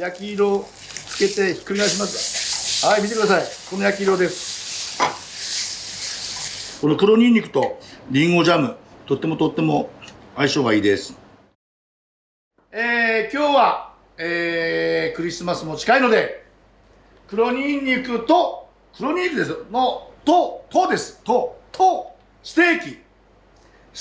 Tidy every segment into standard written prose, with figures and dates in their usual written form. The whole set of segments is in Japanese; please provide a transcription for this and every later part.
焼き色をつけてひっくり返します。はい、見てください。この焼き色です。この黒ニンニクとリンゴジャム、とっても相性がいいです。今日は、クリスマスも近いので、黒ニンニクですス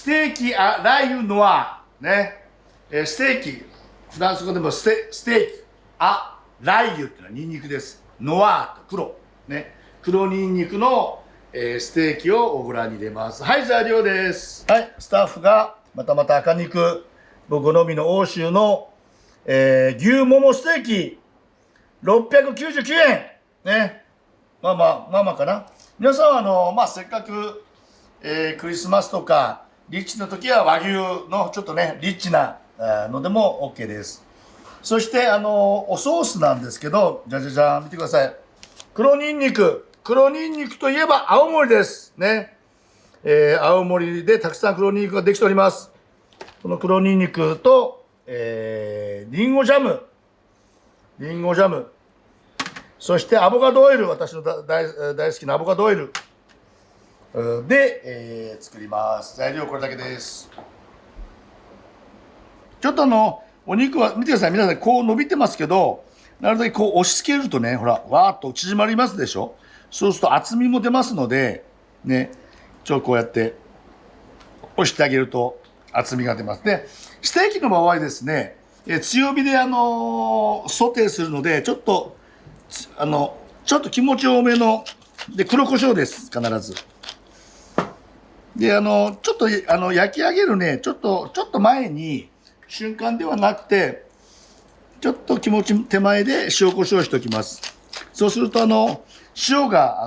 テーキラー油ノワね、ステーキ、フランス語でもステーキラー油っていうのはニンニクです。ノワーと黒ね、黒ニンニクの、ステーキをご覧に入れます。はい、材料です。はい、スタッフがまた赤肉、僕好みの欧州の、牛ももステーキ699円ね。まあかな。皆さんはせっかく、クリスマスとかリッチな時は和牛のちょっとねリッチなのでも OK です。そしておソースなんですけど、じゃん見てください。黒ニンニクといえば青森ですね。青森でたくさん黒ニンニクができております。この黒ニンニクと、リンゴジャム、そしてアボカドオイル、私の大好きなアボカドオイルで、作ります。材料これだけです。ちょっとお肉は見てください。皆さんこう伸びてますけど、なるべくこう押し付けるとね、ほらわーっと縮まりますでしょ。そうすると厚みも出ますのでね、こうやって押してあげると厚みが出ます。でステーキの場合ですね、強火でソテーするのでちょっと気持ち多めので黒胡椒です。必ずでちょっと焼き上げるね、ちょっと前に瞬間ではなくてちょっと気持ち手前で塩コショウしておきます。そうすると塩が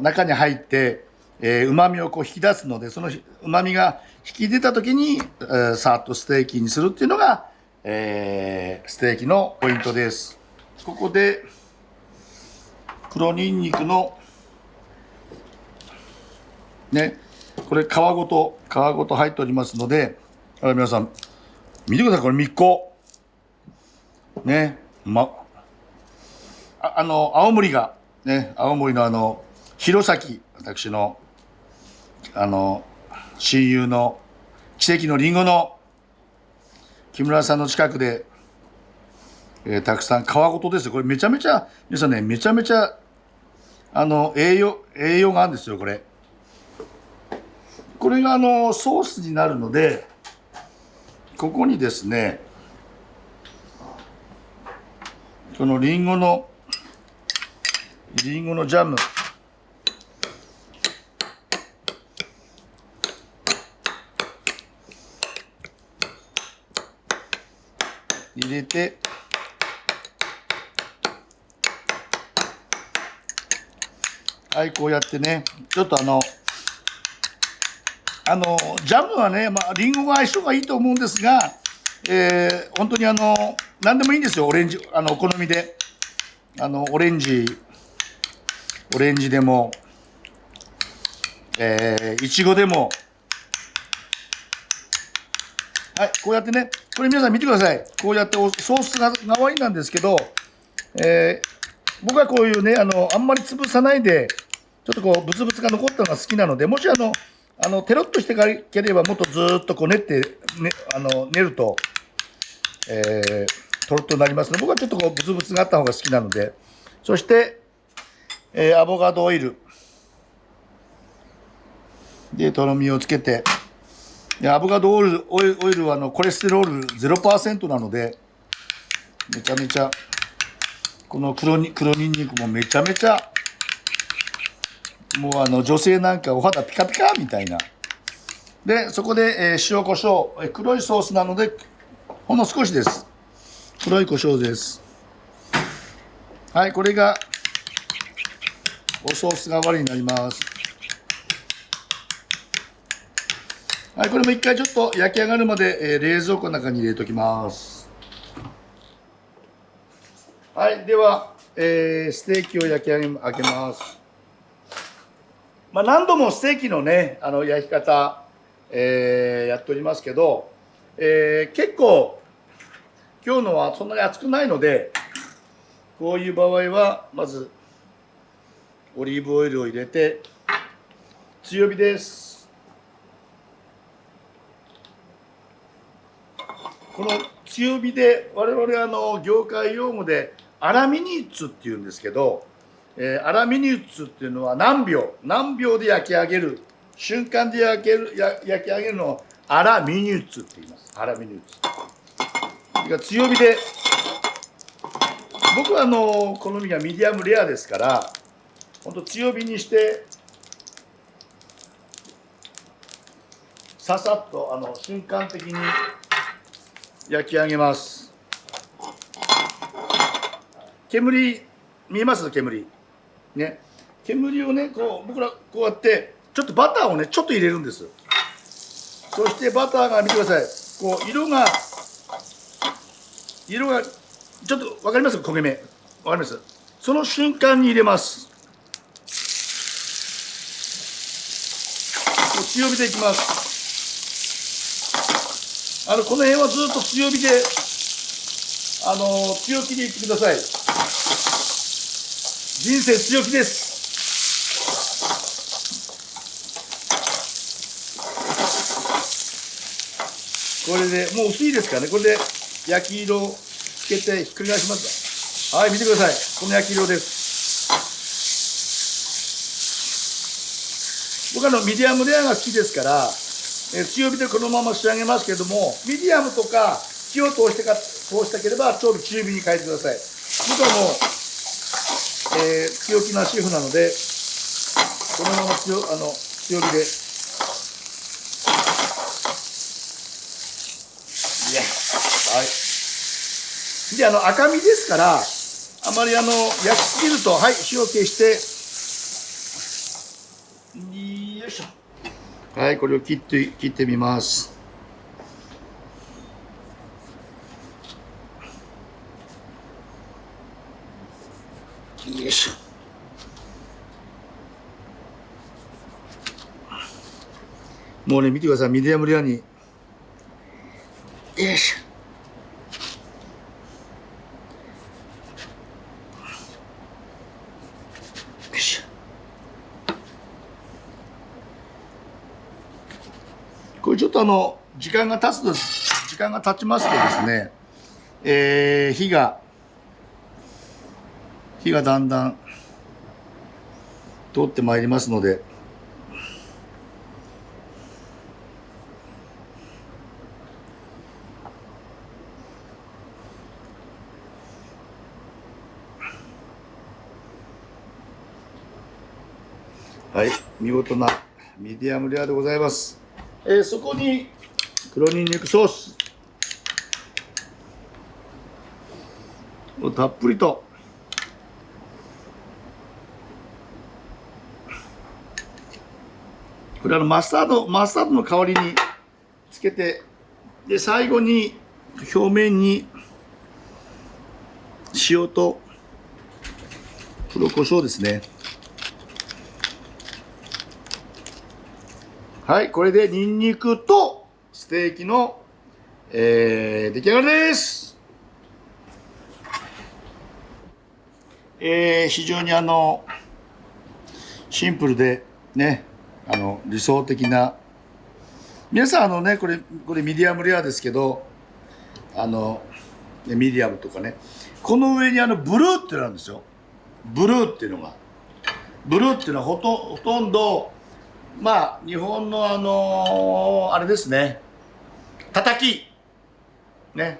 中に入って旨味をこう引き出すので、その旨味が引き出た時にさっとステーキにするっていうのが、ステーキのポイントです。ここで黒ニンニクのね、これ皮ごと入っておりますので、皆さん見てください。これみっこね、青森の弘前、私の親友の奇跡のりんごの木村さんの近くで、たくさん皮ごとですよ。これめちゃめちゃ皆さんね、めちゃめちゃ栄養があるんですよ。これがソースになるので、ここにですね、このリンゴのジャム入れて、はい、こうやってね、ちょっとジャムはね、リンゴが相性がいいと思うんですが、本当に何でもいいんですよ。オレンジ、お好みで。オレンジでも、いちごでも。はい、こうやってね、これ皆さん見てください。こうやってソースが側になんですけど、僕はこういうね、あんまり潰さないで、ちょっとこう、ブツブツが残ったのが好きなので、もしテロッとしてければもっとずーっとこう練って、ね、練ると、トロッとなりますので、僕はちょっとこうブツブツがあった方が好きなので、そして、アボカドオイルでとろみをつけて、アボカドオイルはコレステロール 0% なので、めちゃめちゃこの黒ニンニクもめちゃめちゃもう女性なんかお肌ピカピカみたいな。でそこで、塩コショウ、黒いソースなのでほんの少しです。黒い胡椒です。はい、これがおソース代わりになります。はい、これも一回ちょっと焼き上がるまで、冷蔵庫の中に入れておきます。はい、では、ステーキを開けます。何度もステーキのね、焼き方、やっておりますけど、結構今日のはそんなに熱くないので、こういう場合はまずオリーブオイルを入れて強火です。この強火で我々業界用語でアラミニッツっていうんですけど、アラミニッツっていうのは何秒で焼き上げる、瞬間で焼き上げるのをアラミニッツって言います。アラミニッツ。強火で、僕は好みがミディアムレアですから、本当強火にしてささっと瞬間的に焼き上げます。煙見えます？煙ね、煙をね、僕らこうやってちょっとバターをねちょっと入れるんです。そしてバターが見てください、色がちょっと分かりますか？焦げ目分かります？その瞬間に入れます。強火でいきます。この辺はずっと強火で強気でいってください。人生強気です。これでもう薄いですからね。これで焼き色をつけてひっくり返します。はい、見てください、この焼き色です。僕ミディアムレアが好きですから、強火でこのまま仕上げますけれども、ミディアムとか火を通したければちょうど中火に変えてください。僕はもう、強気なシェフなのでこのまま強火で、はい。で赤身ですからあまり焼きすぎると、はい、火を消して、よいしょ。はい、これを切ってみます。よいしょ。もうね、見てください、ミディアムレアに。よいしょ。よいしょ。これちょっと時間が経ちますとですね、火がだんだん通ってまいりますので、はい、見事なミディアムレアでございます。そこに黒ニンニクソースをたっぷりと、これマスタードの香りにつけて、で最後に表面に塩と黒胡椒ですね。はい、これでニンニクとステーキの、出来上がりです。非常にシンプルでね、理想的な、皆さんこれミディアムレアですけど、ミディアムとかね、この上にブルーってなんですよ。ブルーっていうのはほとんど、まあ日本のあれですね、たたきね、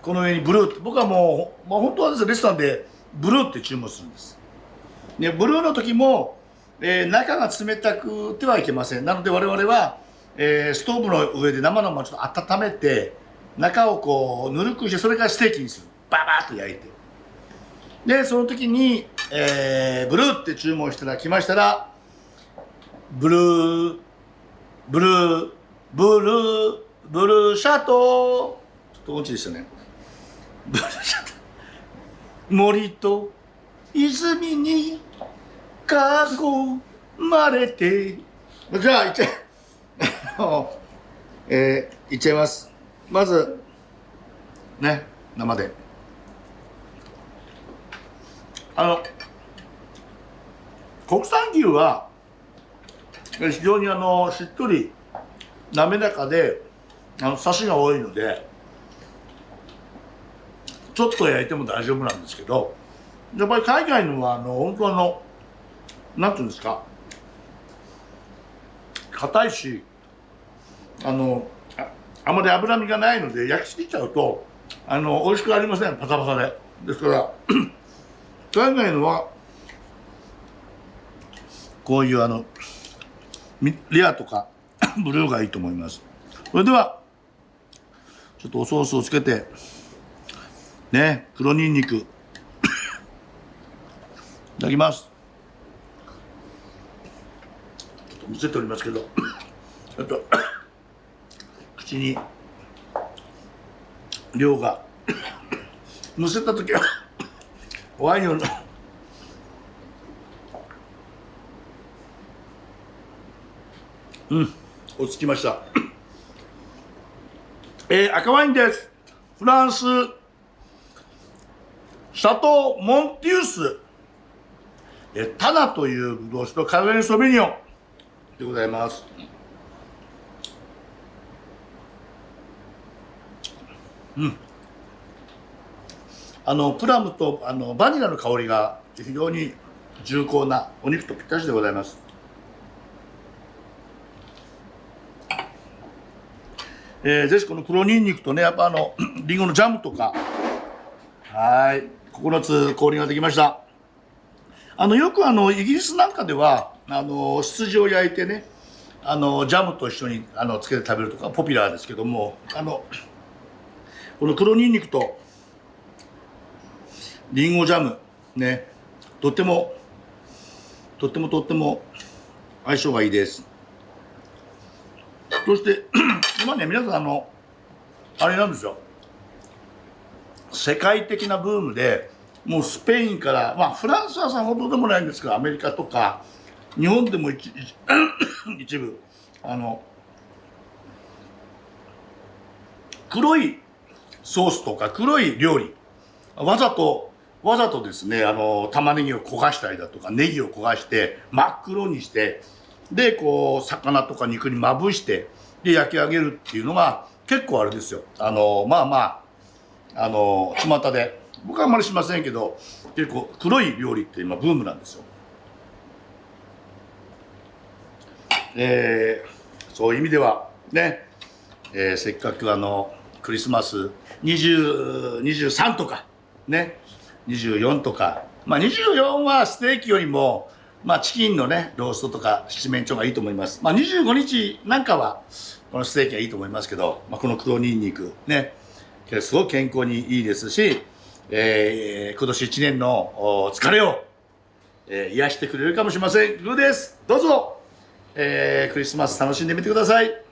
この上にブルーって、僕はもう、本当はですね、レストランでブルーって注文するんです。ね、ブルーの時も、中が冷たくてはいけません。なので我々は、ストーブの上で生のままちょっと温めて、中をぬるくして、それからステーキにする。ババーッと焼いて。でその時に、ブルーって注文したら、来ましたら、ブルーシャトー、ちょっと音痴でしたね。ブルーシャトー、森と泉に囲まれて、じゃあいっちゃいます。まずね、生で。国産牛は非常にしっとり滑らかでサシが多いのでちょっと焼いても大丈夫なんですけど、やっぱり海外のは本当なんていうんですか、硬いしあまり脂身がないので焼きすぎちゃうと美味しくありません、パサパサで。ですから海外のはこういうレアとかブルーがいいと思います。それではちょっとおソースをつけてね、黒ニンニクいただきます。ちょっとむせておりますけどちょっと口に量がむせた時はワインを落ち着きました。赤ワインです。フランスシャトー・モンティウスタナというブドウ酒とカベルネ・ソーヴィニヨンでございます。プラムとバニラの香りが非常に重厚なお肉とぴったしでございます。ぜひこの黒ニンニクとね、やっぱリンゴのジャムとか、はい、9つ氷ができました。よくイギリスなんかでは羊を焼いてねジャムと一緒につけて食べるとかポピュラーですけども、この黒ニンニクとリンゴジャムね、とっても相性がいいです。そして今ね、皆さんあれなんですよ、世界的なブームでもうスペインから、フランスはさほどでもないんですけど、アメリカとか日本でも一部黒いソースとか黒い料理わざとですね、玉ねぎを焦がしたりだとかネギを焦がして真っ黒にして、でこう魚とか肉にまぶしてで焼き上げるっていうのが結構あれですよ。巷で僕はあんまりしませんけど、結構黒い料理って今ブームなんですよ。そういう意味ではね、せっかくクリスマス23とかね24とか、24はステーキよりもチキンのねローストとか七面鳥がいいと思います。25日なんかはこのステーキがいいと思いますけど、この黒ニンニクねすごく健康にいいですし、今年1年の疲れを、癒してくれるかもしれません。グーです。どうぞ、クリスマス楽しんでみてください。